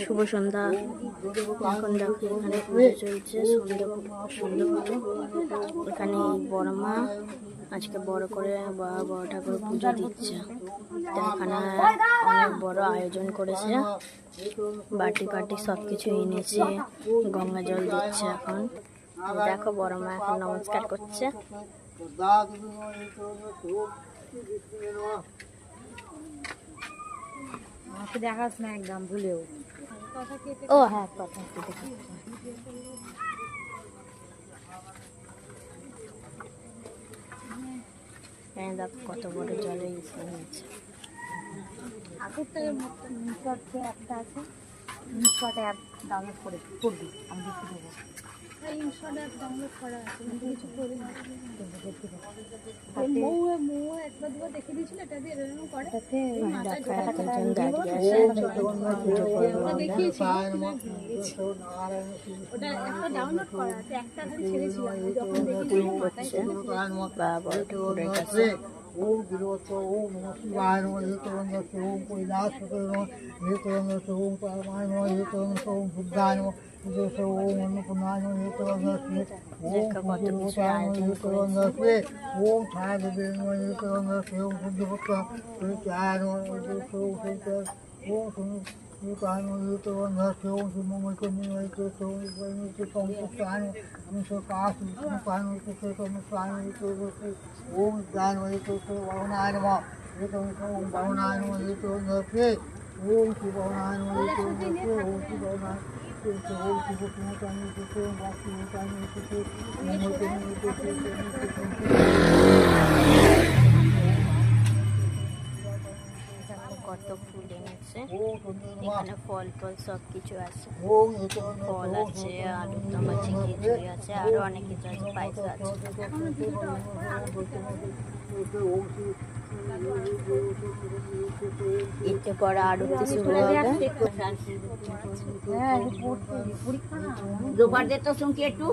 শুভ সন্ধ্যা। এখন দেখো এখানে পুজো চলছে, সন্ধ্যে পুজো। এখানে এই বড় মা আজকে বড় করে বড় ঠাকুর পুজো দিচ্ছে। তো এখানে অনেক বড় আয়োজন করেছে, বাটি পাটি সবকিছু এনেছে, গঙ্গা জল দিচ্ছে। এখন দেখো বড় মা এখন নমস্কার করছে। দেখাস না একদম ভুলেও। ও হ্যাঁ, কথা দেখো কত বড় জলে নিয়েছে। একটা আছে, ডাউনলোড করে করবি, আমি দেখতে দেবো। ডাউনলোড করা আছে, কিছু করি না। একবার দুবার দেখে দিয়েছিল, এটা দিয়ে এরকম করে। ওটা একটা ডাউনলোড করা আছে, একটা ছেড়েছিলাম যখন দেখেছি। ओम गिरोत्सव ओम नमः शिवाय नमः हेतुरंगस्य ओम कैलासपते नमः हेतुरंगस्य ओम परमाय नमः हेतुरंगस्य ओम बुद्धाय नमः हेतुरंगस्य ओम अन्नपूर्णाय नमः हेतुरंगस्य ओम भूतभूताय नमः हेतुरंगस्य ओम छायादेवी नमः हेतुरंगस्य ओम बुद्धपुत्र हेतुराय नमः हेतुरंगस्य ओम हेतुराय नमः हेतुरंगस्य ओम शिवमंगलकन्या नमः हेतुरंगस्य ओम पंचपुत्राय नमः काश विष्णुपाय नमः हेतुरंगस्य ओम ज्ञान हेतुरंगस्य भवनाय नमः हेतुरंगस्य ओम भवनाय नमः हेतुरंगस्य ओम शिव भवनाय नमः हेतुरंगस्य ओम शिव भवनाय ओम शिव पुत्रनाय हेतुरंगस्य ओम वासुदेवाय কত ফুল এনেছে, এখানে ফল ফল সব কিছু আছে। ফল আছে, আলুর দম আছে, খিচুড়ি আছে, আরো অনেক কিছু আছে, পায়েস আছে। একটু পরে আরতি শুরু হবে। হ্যাঁ, পরীক্ষা না দুবার যেত শুনছি একটু